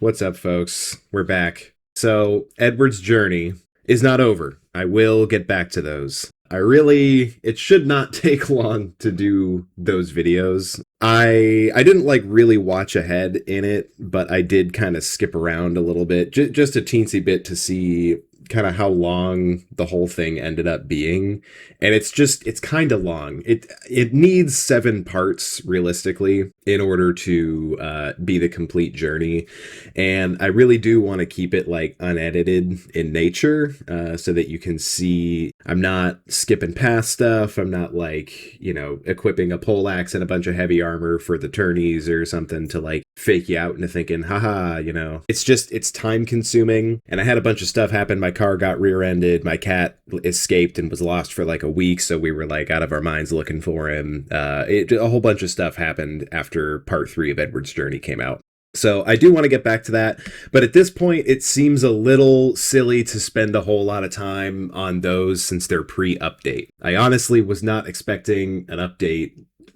What's up, folks? We're back. So, Edward's journey is not over. I will get back to those. It should not take long to do those videos. I didn't like really watch ahead in it, but I did kind of skip around a little bit, just a teensy bit to see kind of how long the whole thing ended up being. And it's kind of long. It needs 7 parts realistically in order to be the complete journey. And I really do want to keep it like unedited in nature, so that you can see I'm not skipping past stuff. I'm not like, equipping a poleaxe and a bunch of heavy armor for the tourneys or something to like fake you out into thinking, haha. It's time consuming. And I had a bunch of stuff happen. My car got rear-ended. My cat escaped and was lost for like a week. So we were like out of our minds looking for him. A whole bunch of stuff happened after part 3 of Edward's Journey came out. So I do want to get back to that, but at this point it seems a little silly to spend a whole lot of time on those since they're pre-update. I honestly was not expecting an update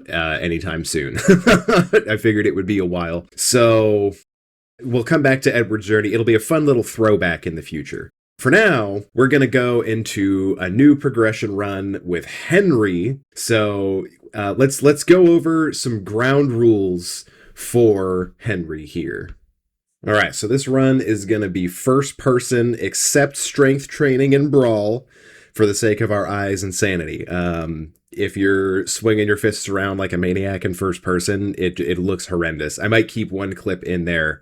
anytime soon. I figured it would be a while. So we'll come back to Edward's Journey. It'll be a fun little throwback in the future. For now, we're going to go into a new progression run with Henry. So let's go over some ground rules for Henry here. All right, so this run is going to be first person, except strength training and brawl, for the sake of our eyes and sanity. If you're swinging your fists around like a maniac in first person, it looks horrendous. I might keep one clip in there,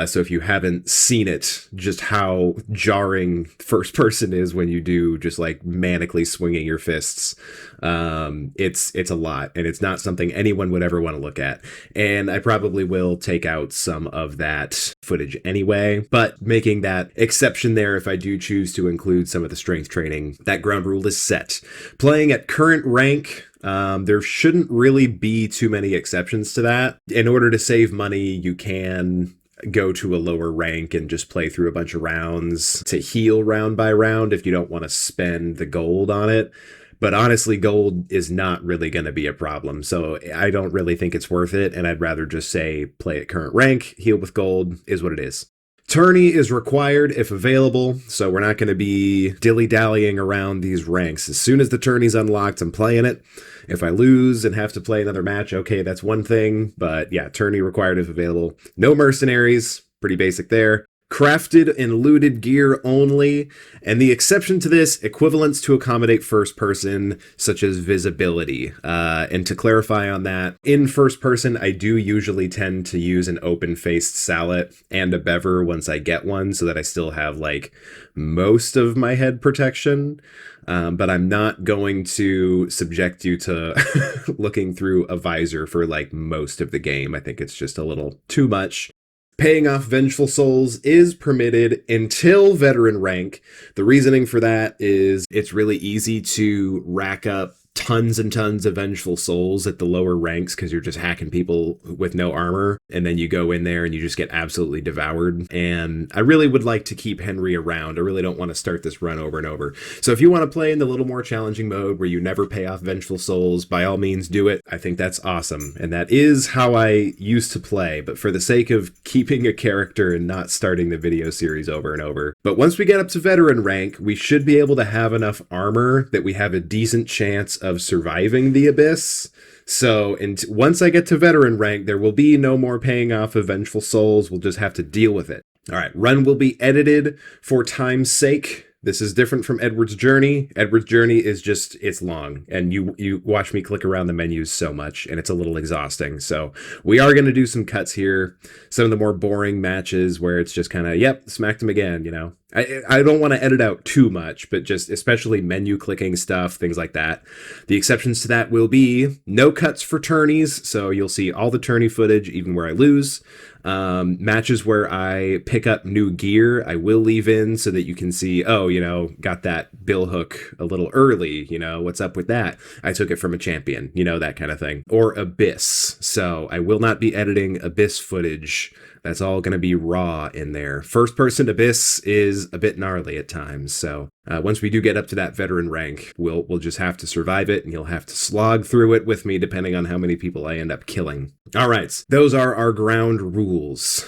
so if you haven't seen it, just how jarring first person is when you do just like manically swinging your fists. It's a lot, and it's not something anyone would ever want to look at. And I probably will take out some of that footage anyway, but making that exception there if I do choose to include some of the strength training, that ground rule is set. Playing at current rank, there shouldn't really be too many exceptions to that. In order to save money, you can go to a lower rank and just play through a bunch of rounds to heal round by round if you don't want to spend the gold on it. But honestly, gold is not really going to be a problem, so I don't really think it's worth it, and I'd rather just say play at current rank, heal with gold, is what it is. Tourney is required if available, so we're not going to be dilly-dallying around these ranks. As soon as the tourney's unlocked, I'm playing it. If I lose and have to play another match, okay, that's one thing, but yeah, tourney required if available. No mercenaries, pretty basic there. Crafted and looted gear only, and the exception to this, equivalents to accommodate first person, such as visibility. And to clarify on that, in first person, I do usually tend to use an open-faced sallet and a bever once I get one, so that I still have like most of my head protection. But I'm not going to subject you to looking through a visor for like most of the game. I think it's just a little too much. Paying off Vengeful Souls is permitted until veteran rank. The reasoning for that is it's really easy to rack up tons and tons of Vengeful Souls at the lower ranks because you're just hacking people with no armor, and then you go in there and you just get absolutely devoured. And I really would like to keep Henry around. I really don't want to start this run over and over. So if you want to play in the little more challenging mode where you never pay off Vengeful Souls, by all means do it. I think that's awesome. And that is how I used to play, but for the sake of keeping a character and not starting the video series over and over. But once we get up to veteran rank, we should be able to have enough armor that we have a decent chance of surviving the abyss. So once I get to veteran rank, there will be no more paying off of Vengeful Souls. We'll just have to deal with it. All right, run will be edited for time's sake. This is different from Edward's Journey. Edward's Journey is just, it's long, and you watch me click around the menus so much, and it's a little exhausting. So we are going to do some cuts here. Some of the more boring matches where it's just kind of, yep, smacked him again, I don't want to edit out too much, but just especially menu clicking stuff, things like that. The exceptions to that will be no cuts for tourneys, so you'll see all the tourney footage, even where I lose. Matches where I pick up new gear, I will leave in so that you can see, got that bill hook a little early, what's up with that? I took it from a champion, that kind of thing. Or Abyss, so I will not be editing Abyss footage. That's all going to be raw in there. First person Abyss is a bit gnarly at times, so once we do get up to that veteran rank, we'll just have to survive it, and you'll have to slog through it with me depending on how many people I end up killing. All right, those are our ground rules.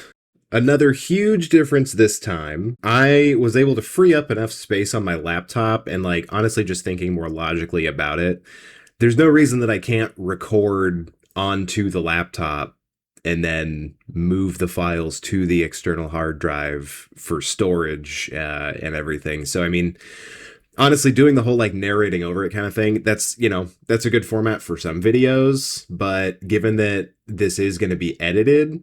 Another huge difference this time, I was able to free up enough space on my laptop and, like, honestly, just thinking more logically about it, there's no reason that I can't record onto the laptop and then move the files to the external hard drive for storage and everything. So, I mean, honestly, doing the whole like narrating over it kind of thing, that's, you know, that's a good format for some videos. But given that this is going to be edited,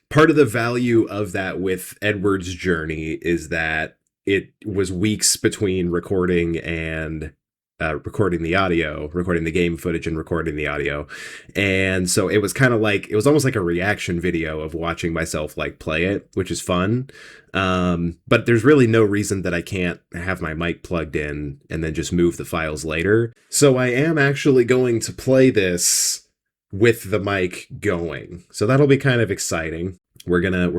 part of the value of that with Edward's journey is that it was weeks between recording and recording the audio, recording the game footage and recording the audio. And so it was kind of like, it was almost like a reaction video of watching myself like play it, which is fun. But there's really no reason that I can't have my mic plugged in and then just move the files later. So I am actually going to play this with the mic going. So that'll be kind of exciting. We're gonna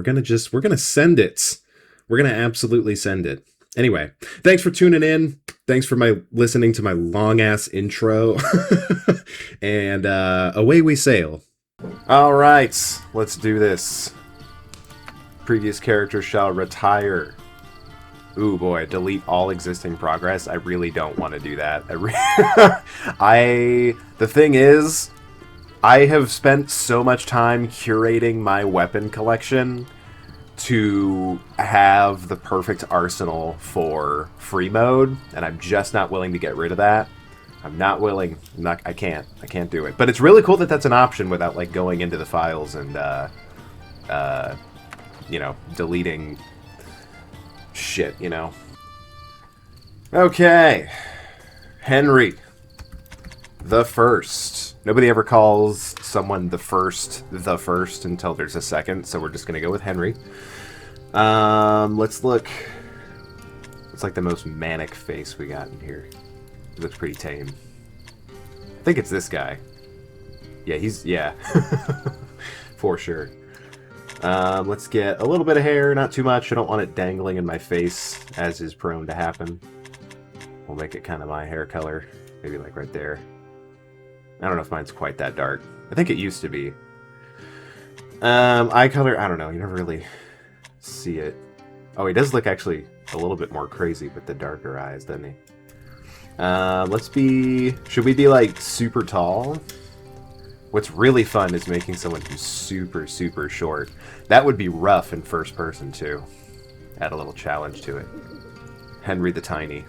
send it. We're gonna absolutely send it. Anyway, thanks for tuning in. Thanks for listening to my long ass intro. And away we sail. All right, let's do this. Previous character shall retire. Ooh boy, delete all existing progress. I really don't want to do that. The thing is, I have spent so much time curating my weapon collection to have the perfect arsenal for free mode, and I'm just not willing to get rid of that. I'm not willing. I can't do it. But it's really cool that that's an option without like going into the files and you know, deleting shit, you know. Okay. Henry the First. Nobody ever calls someone the first until there's a second, so we're just gonna go with Henry. Let's look. It's like the most manic face we got in here. It looks pretty tame. I think it's this guy. Yeah, for sure. Let's get a little bit of hair, not too much. I don't want it dangling in my face, as is prone to happen. We'll make it kind of my hair color, maybe like right there. I don't know if mine's quite that dark. I think it used to be. Eye color, I don't know. You never really see it. Oh, he does look actually a little bit more crazy with the darker eyes, doesn't he? Let's be... Should we be, like, super tall? What's really fun is making someone who's super, super short. That would be rough in first person, too. Add a little challenge to it. Henry the Tiny.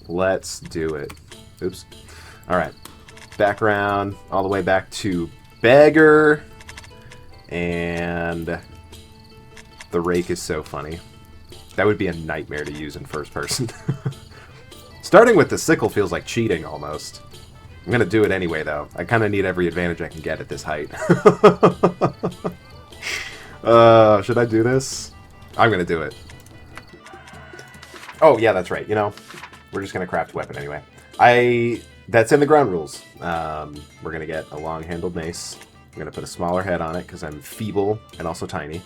Let's do it. Oops. Alright. Background, all the way back to Beggar. And the rake is so funny. That would be a nightmare to use in first person. Starting with the sickle feels like cheating almost. I'm gonna do it anyway though. I kind of need every advantage I can get at this height. Should I do this? I'm gonna do it. Oh yeah, that's right. You know, we're just gonna craft a weapon anyway. That's in the ground rules. We're gonna get a long-handled mace. I'm gonna put a smaller head on it because I'm feeble and also tiny.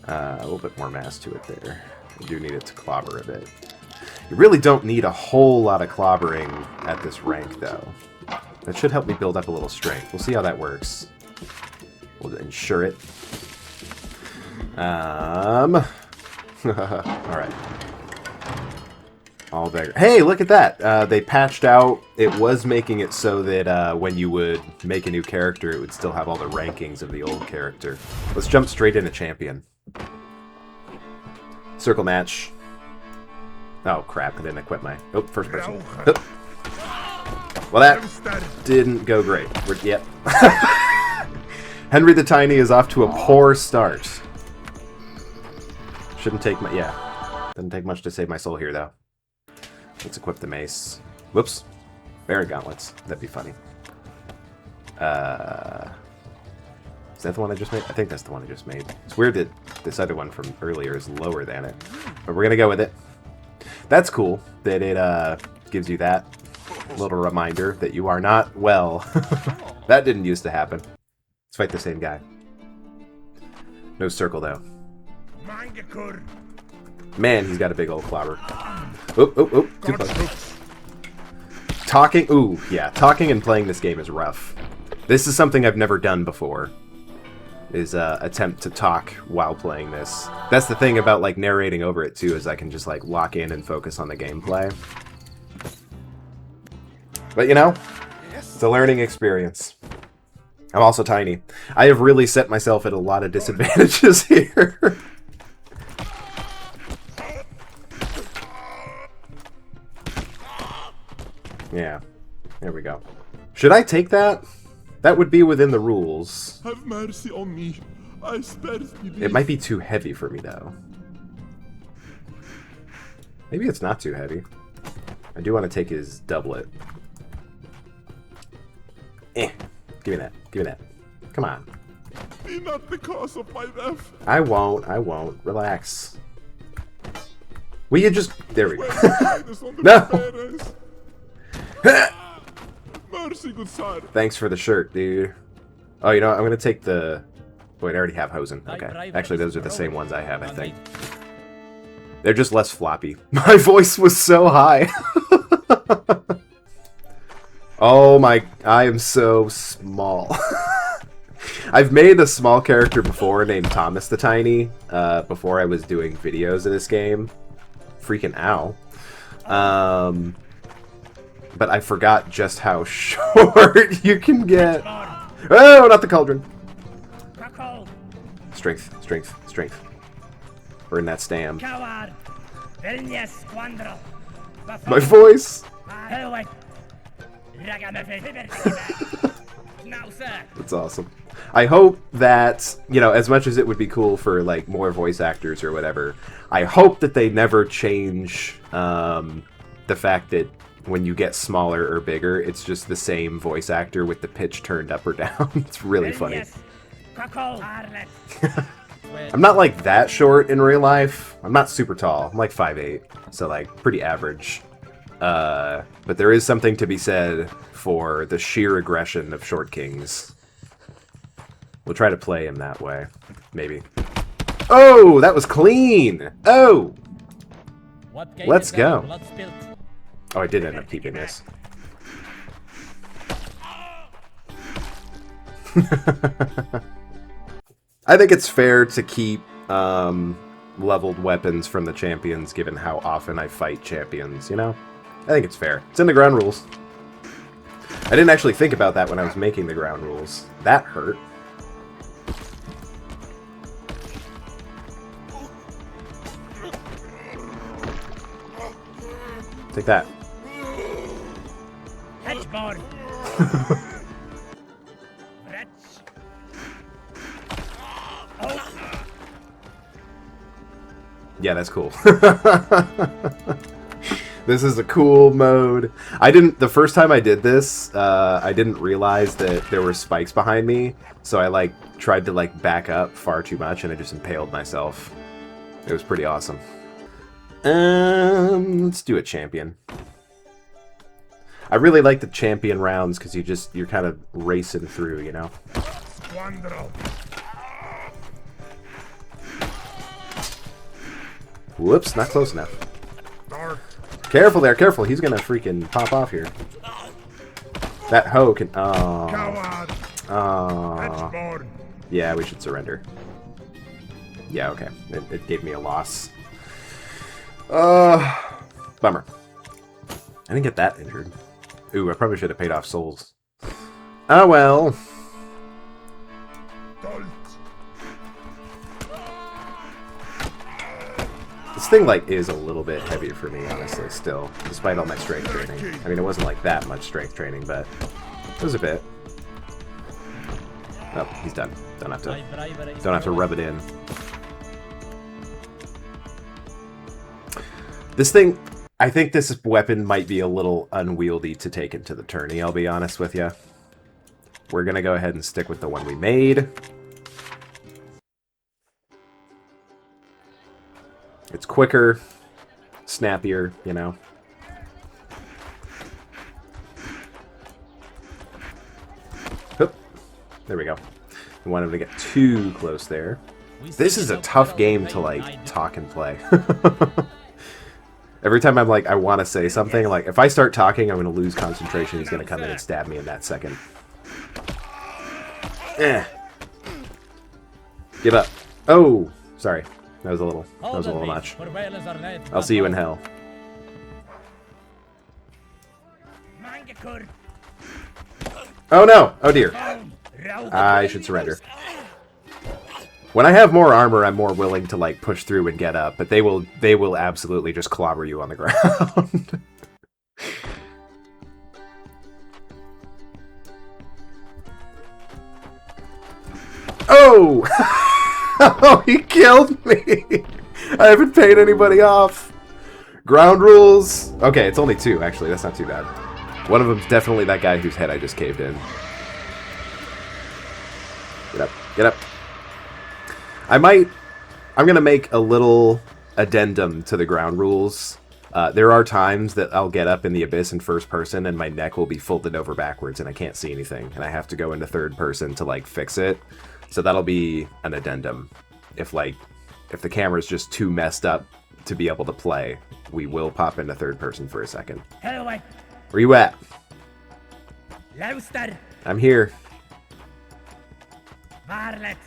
A little bit more mass to it there. I do need it to clobber a bit. You really don't need a whole lot of clobbering at this rank, though. That should help me build up a little strength. We'll see how that works. We'll ensure it. Alright. All Beggar. Hey, look at that! They patched out... It was making it so that when you would make a new character, it would still have all the rankings of the old character. Let's jump straight into Champion. Circle match. Oh, crap. I didn't equip my... Oh, first person. Oh. Well, that didn't go great. Yep. Henry the Tiny is off to a poor start. Shouldn't take my... Yeah. Doesn't take much to save my soul here, though. Let's equip the mace. Whoops. Baron gauntlets. That'd be funny. Is that the one I just made? I think that's the one I just made. It's weird that this other one from earlier is lower than it. But we're gonna go with it. That's cool that it gives you that little reminder that you are not well. That didn't used to happen. Let's fight the same guy. No circle, though. Man, he's got a big old clobber. Oop, oop, oop. Too close. Talking... Ooh, yeah. Talking and playing this game is rough. This is something I've never done before, is attempt to talk while playing this. That's the thing about like narrating over it too, is I can just like lock in and focus on the gameplay. But you know, it's a learning experience. I'm also tiny. I have really set myself at a lot of disadvantages here. Yeah, there we go. Should I take that? That would be within the rules. Have mercy on me. I spared thee. It might be too heavy for me, though. Maybe it's not too heavy. I do want to take his doublet. Give me that. Give me that. Come on. Be not the cause of my death. I won't. I won't. Relax. Will you just... There we go. No! Mercy, good sire. Thanks for the shirt, dude. Oh, you know what? I'm going to take the... Wait, I already have Hosen. Okay. Actually, those are the same ones I have, I think. They're just less floppy. My voice was so high. Oh my... I am so small. I've made a small character before named Thomas the Tiny, before I was doing videos of this game. Freaking ow. But I forgot just how short you can get. Oh, not the cauldron. Strength, strength, strength. We're in that stam. My voice! That's awesome. I hope that, you know, as much as it would be cool for, like, more voice actors or whatever, I hope that they never change the fact that when you get smaller or bigger, it's just the same voice actor with the pitch turned up or down. It's really funny. I'm not, like, that short in real life. I'm not super tall. I'm, like, 5'8", so, like, pretty average. But there is something to be said for the sheer aggression of Short Kings. We'll try to play him that way. Maybe. Oh, that was clean! Oh! Let's go. Oh, I did end up keeping this. I think it's fair to keep leveled weapons from the champions, given how often I fight champions, you know? I think it's fair. It's in the ground rules. I didn't actually think about that when I was making the ground rules. That hurt. Take that. Yeah, that's cool. This is a cool mode. The first time I did this, I didn't realize that there were spikes behind me, so I, like, tried to, like, back up far too much, and I just impaled myself. It was pretty awesome. Let's do a champion. I really like the champion rounds, because you're kind of racing through, you know? Whoops, not close enough. Careful there, careful. He's gonna freaking pop off here. That hoe can... Oh. Oh. Yeah, we should surrender. Yeah, okay. It gave me a loss. Bummer. I didn't get that injured. Ooh, I probably should have paid off souls. Oh well. This thing, like, is a little bit heavier for me, honestly, still, despite all my strength training. I mean, it wasn't, like, that much strength training, but it was a bit. Oh, he's done. Don't have to rub it in. This thing, I think this weapon might be a little unwieldy to take into the tourney, I'll be honest with you. We're gonna go ahead and stick with the one we made. It's quicker, snappier, you know. Oop. There we go. I want him to get too close there. This is a tough game to, like, talk and play. Every time I'm like, I want to say something, like, if I start talking, I'm going to lose concentration. He's going to come in and stab me in that second. Give up. Oh, sorry. That was a little much. I'll see you in hell. Oh no! Oh dear. I should surrender. When I have more armor, I'm more willing to like push through and get up, but they will absolutely just clobber you on the ground. Oh! Oh, he killed me! I haven't paid anybody off. Ground rules. Okay, it's only 2, actually. That's not too bad. One of them's definitely that guy whose head I just caved in. Get up. Get up. I'm going to make a little addendum to the ground rules. There are times that I'll get up in the abyss in first person and my neck will be folded over backwards and I can't see anything. And I have to go into third person to, like, fix it. So that'll be an addendum. If the camera's just too messed up to be able to play, we will pop into third person for a second. Hello, Where you at? Luister. I'm here. Varlet.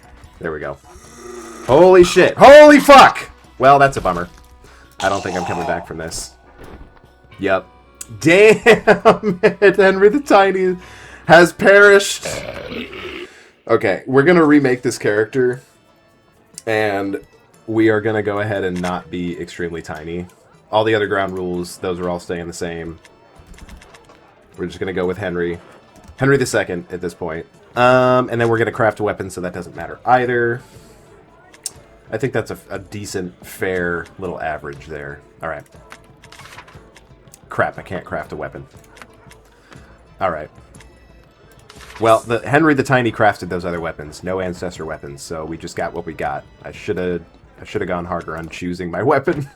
There we go. Holy shit. Holy fuck! Well, that's a bummer. I don't think I'm coming back from this. Yep. Damn it! Henry the Tiny has perished. Okay, we're gonna remake this character. And we are gonna go ahead and not be extremely tiny. All the other ground rules, those are all staying the same. We're just gonna go with Henry. Henry the Second at this point. And then we're gonna craft a weapon, so that doesn't matter either. I think that's a decent, fair little average there. Alright. Crap, I can't craft a weapon. Alright. Well, Henry the Tiny crafted those other weapons. No ancestor weapons, so we just got what we got. I should have gone harder on choosing my weapon.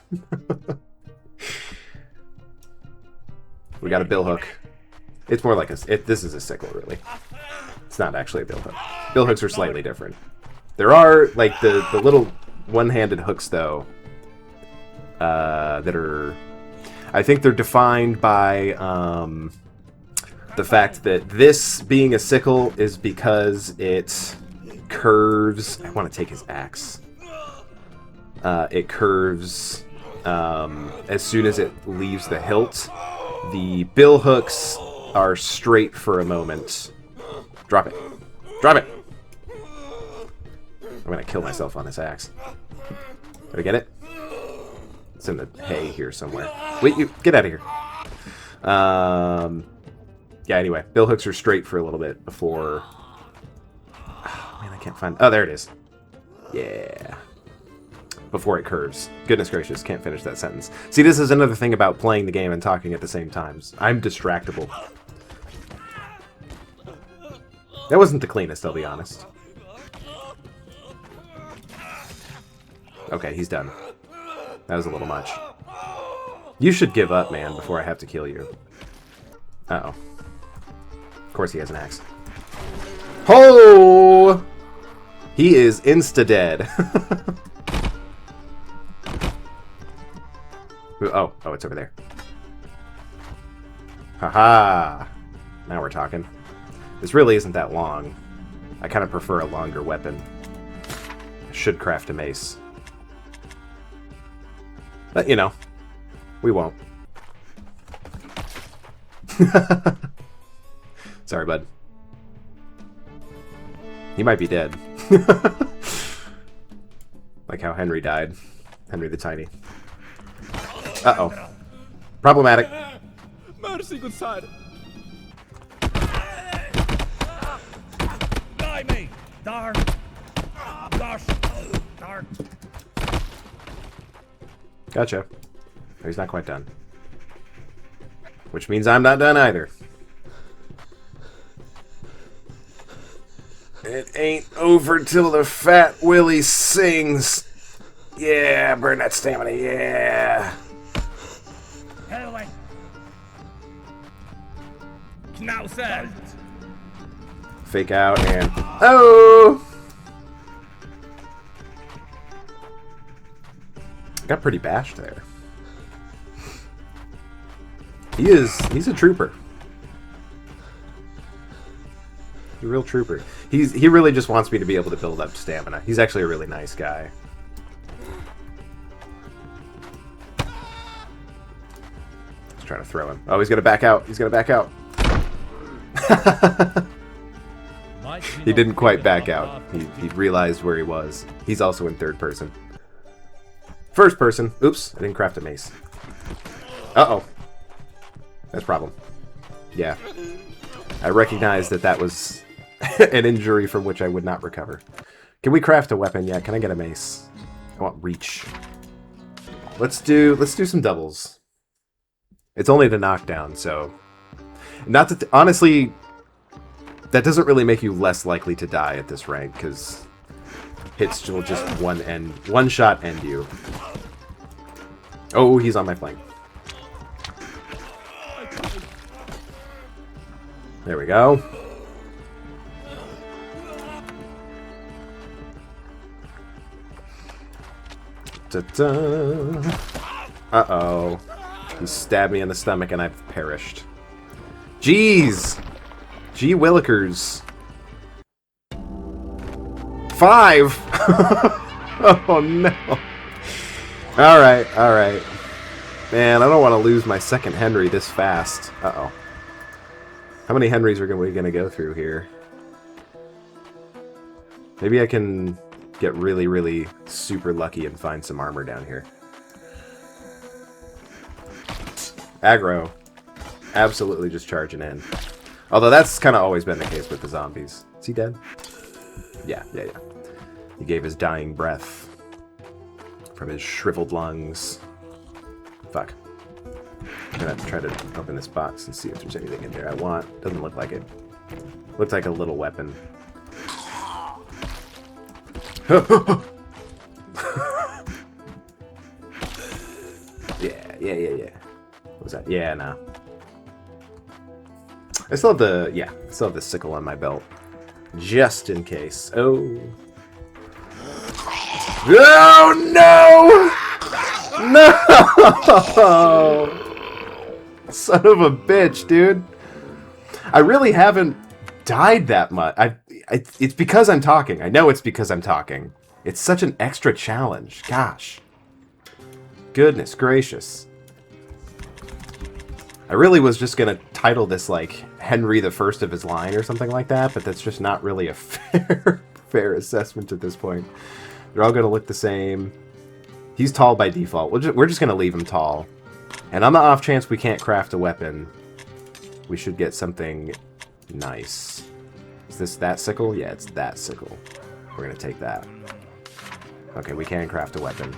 We got a billhook. It's more like this is a sickle, really. It's not actually a billhook. Billhooks are slightly different. There are, like, the little one-handed hooks, though, that are... I think they're defined by the fact that this being a sickle is because it curves... I want to take his axe. It curves as soon as it leaves the hilt. The billhooks are straight for a moment. Drop it. Drop it! I'm gonna kill myself on this axe. Did I get it? It's in the hay here somewhere. Wait, you get out of here. Yeah, anyway, billhooks are straight for a little bit before... Oh, man, I can't find... Oh, there it is. Yeah. Before it curves. Goodness gracious, can't finish that sentence. See, this is another thing about playing the game and talking at the same times. I'm distractible. That wasn't the cleanest, I'll be honest. Okay, he's done. That was a little much. You should give up, man, before I have to kill you. Uh-oh. Of course he has an axe. Ho! He is insta-dead. Oh, it's over there. Haha! Now we're talking. This really isn't that long. I kind of prefer a longer weapon. I should craft a mace. But, you know, we won't. Sorry, bud. He might be dead. Like how Henry died. Henry the Tiny. Uh-oh. Problematic. Mercy, good sire. Die me! Darn! Gosh! Darn! Gotcha. Oh, he's not quite done. Which means I'm not done either. It ain't over till the Fat Willie sings. Yeah, burn that stamina, yeah. Hello, Schnauzer! Fake out and... Oh! Got pretty bashed there. He's a trooper. a real trooper. He really just wants me to be able to build up stamina. He's actually a really nice guy. Just trying to throw him. Oh, he's gonna back out. He's gonna back out. He didn't quite back out. He realized where he was. He's also in third person. First person. Oops, I didn't craft a mace. Uh-oh. That's a problem. Yeah. I recognize that that was an injury from which I would not recover. Can we craft a weapon yet? Can I get a mace? I want reach. Let's do some doubles. It's only the knockdown, so not that honestly that doesn't really make you less likely to die at this rank, because hits will just one shot end you. Oh, he's on my flank. There we go. Ta-da. Uh-oh. He stabbed me in the stomach and I've perished. Jeez! Gee willikers. 5! Oh no. Alright, alright. Man, I don't want to lose my second Henry this fast. Uh-oh. How many Henrys are we going to go through here? Maybe I can get really, really super lucky and find some armor down here. Aggro. Absolutely just charging in. Although that's kind of always been the case with the zombies. Is he dead? Yeah. He gave his dying breath from his shriveled lungs. Fuck. I'm gonna try to open this box and see if there's anything in there I want. Doesn't look like it. Looks like a little weapon. Yeah. What was that? Yeah, nah. I still have the sickle on my belt. Just in case. Oh. Oh, no! No! Son of a bitch, dude. I really haven't died that much. It's because I'm talking. I know it's because I'm talking. It's such an extra challenge. Gosh. Goodness gracious. I really was just going to title this, like, Henry the First of his line or something like that, but that's just not really a fair assessment at this point. They're all going to look the same. He's tall by default. We're just going to leave him tall. And on the off chance we can't craft a weapon, we should get something nice. Is this that sickle? Yeah, it's that sickle. We're going to take that. Okay, we can craft a weapon.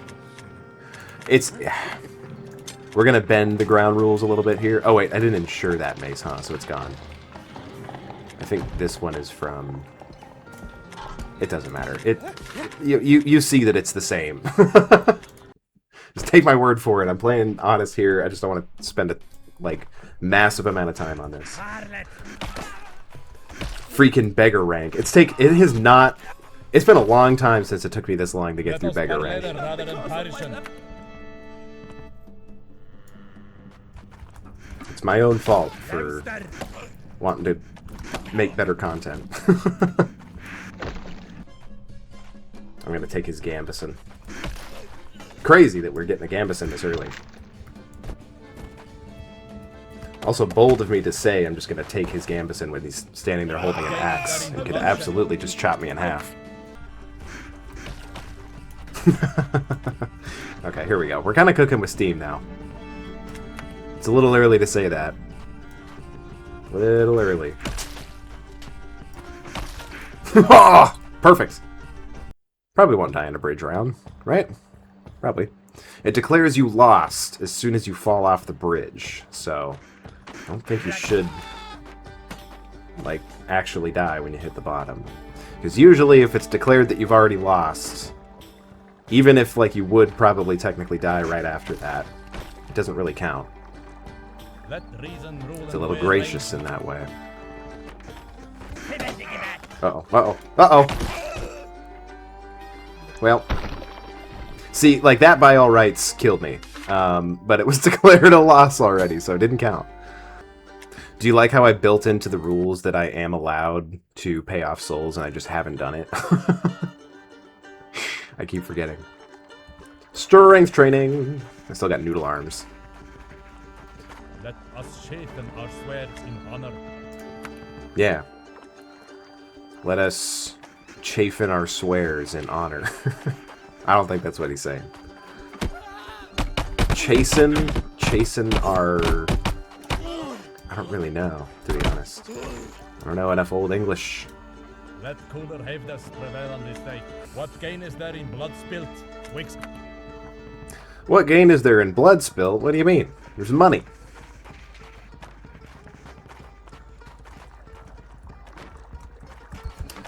We're going to bend the ground rules a little bit here. Oh, wait, I didn't insure that mace, huh? So it's gone. I think this one is from... It doesn't matter. You see that it's the same. Just take my word for it. I'm playing honest here. I just don't want to spend a, like, massive amount of time on this. Freaking beggar rank. It has not... It's been a long time since it took me this long to get through beggar rank. It's my own fault for wanting to make better content. I'm going to take his Gambison. Crazy that we're getting a Gambison this early. Also bold of me to say I'm just going to take his Gambison when he's standing there holding an axe and could absolutely just chop me in half. Okay, here we go. We're kind of cooking with steam now. It's a little early to say that. A little early. Oh, perfect. Probably won't die in a bridge round, right? Probably. It declares you lost as soon as you fall off the bridge, so I don't think you should, like, actually die when you hit the bottom. Because usually if it's declared that you've already lost, even if, like, you would probably technically die right after that, it doesn't really count. It's a little gracious in that way. Uh-oh, uh-oh, uh-oh! Well, see, like, that by all rights killed me. But it was declared a loss already, so it didn't count. Do you like how I built into the rules that I am allowed to pay off souls and I just haven't done it? I keep forgetting. Strength training! I still got noodle arms. Let us chasten our swords in honor. Yeah. Let us chafen our swears in honor. I don't think that's what he's saying. Chasten our... I don't really know, to be honest. I don't know enough Old English. Let cooler Havdas prevail on this day. What gain is there in blood spilt? Wicks. What gain is there in blood spilt? What do you mean? There's money.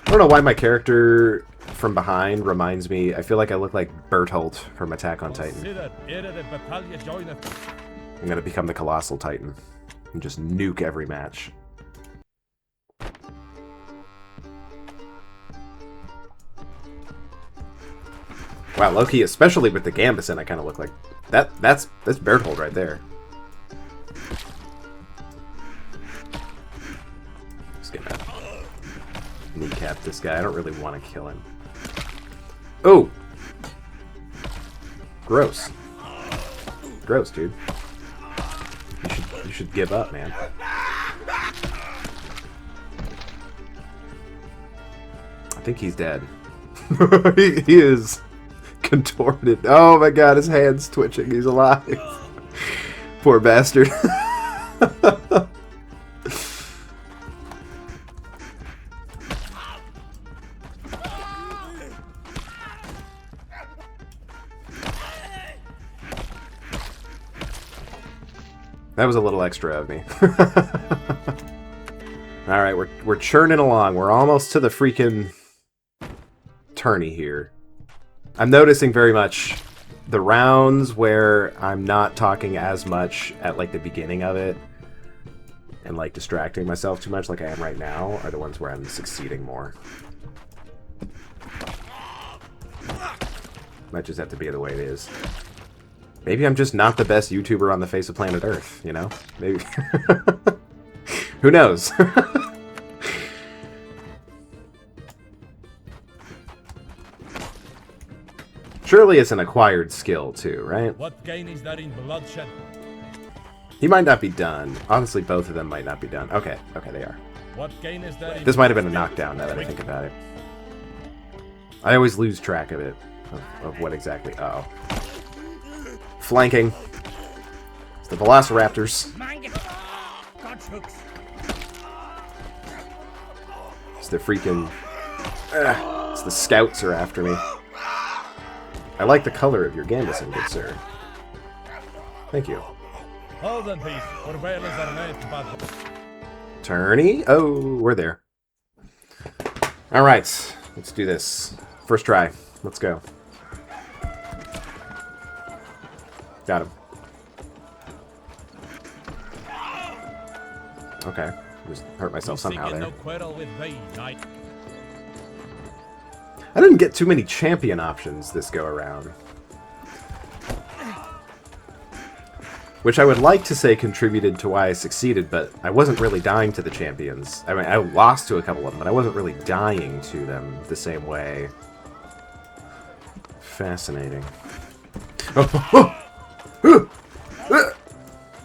I don't know why my character from behind reminds me... I feel like I look like Bertolt from Attack on Titan. Consider ere the battalion joineth. I'm gonna become the Colossal Titan and just nuke every match. Wow, Loki, especially with the Gambison, I kind of look like that's Bertolt right there. Just gonna kneecap this guy. I don't really want to kill him. Oh, gross, gross, dude. You should give up, man. I think he's dead. he is contorted. Oh my god, his hand's twitching. He's alive. Poor bastard. That was a little extra of me. Alright, we're churning along. We're almost to the freaking tourney here. I'm noticing very much the rounds where I'm not talking as much at like the beginning of it and like distracting myself too much like I am right now are the ones where I'm succeeding more. Might just have to be the way it is. Maybe I'm just not the best YouTuber on the face of planet Earth, you know? Maybe. Who knows? Surely it's an acquired skill too, right? What gain is there in bloodshed? He might not be done. Honestly, both of them might not be done. Okay, okay, they are. What gain is there in This might have been a knockdown now that I think about it. I always lose track of it, of what exactly. Uh oh. Flanking. It's the Velociraptors. It's the freaking... it's the scouts are after me. I like the color of your Gambison, good sir. Thank you. Hold in peace, for whalers are made to battle. Tourney? Oh, we're there. Alright, let's do this. First try. Let's go. Got him. Okay. Just hurt myself somehow there. I didn't get too many champion options this go around. Which I would like to say contributed to why I succeeded, but I wasn't really dying to the champions. I mean, I lost to a couple of them, but I wasn't really dying to them the same way. Fascinating.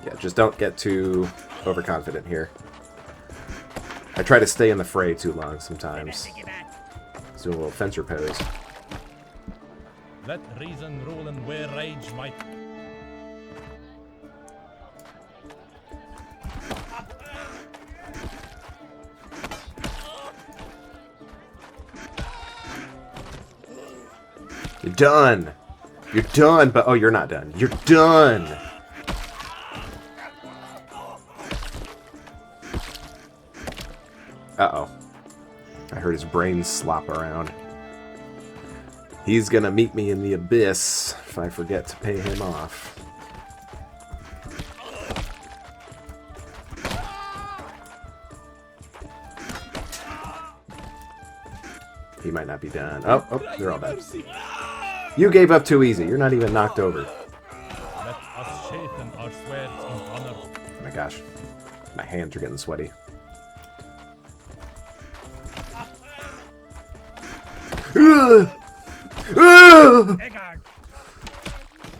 Yeah, just don't get too overconfident here. I try to stay in the fray too long sometimes. Let's do a little fencer pose. Let reason rule and where rage might. You're done! You're done, but oh, you're not done. You're done! Uh-oh. I heard his brain slop around. He's gonna meet me in the abyss if I forget to pay him off. He might not be done. Oh, oh, they're all dead. You gave up too easy. You're not even knocked over. Let us chasten our swords in honor. Oh my gosh. My hands are getting sweaty.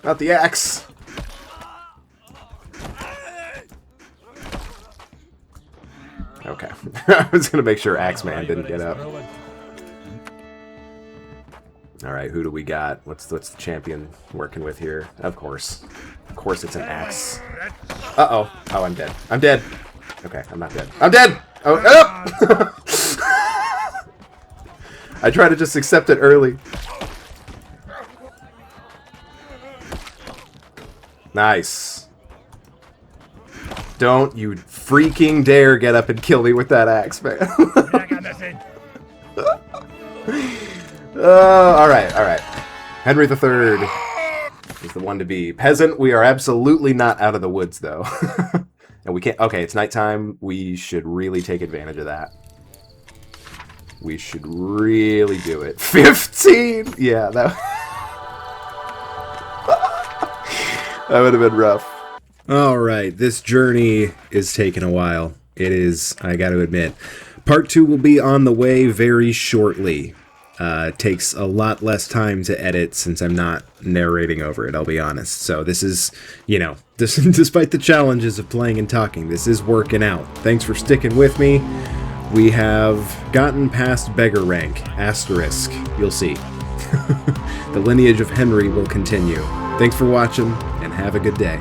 Not the axe. Okay. I was gonna make sure Axeman didn't get up. Alright, who do we got? What's the champion working with here? Of course. Of course it's an axe. Uh-oh. Oh, I'm dead. I'm dead. Okay, I'm not dead. I'm dead! Oh, oh! I try to just accept it early. Nice. Don't you freaking dare get up and kill me with that axe, man. Alright, alright. Henry III is the one to be. Peasant, we are absolutely not out of the woods, though. And we can't... Okay, it's nighttime. We should really take advantage of that. We should really do it. 15! Yeah, that... that would have been rough. Alright, this journey is taking a while. It is, I gotta admit. Part 2 will be on the way very shortly. Takes a lot less time to edit since I'm not narrating over it, I'll be honest. So this is, you know, despite the challenges of playing and talking, this is working out. Thanks for sticking with me. We have gotten past beggar rank, asterisk, you'll see. The lineage of Henry will continue. Thanks for watching, and have a good day.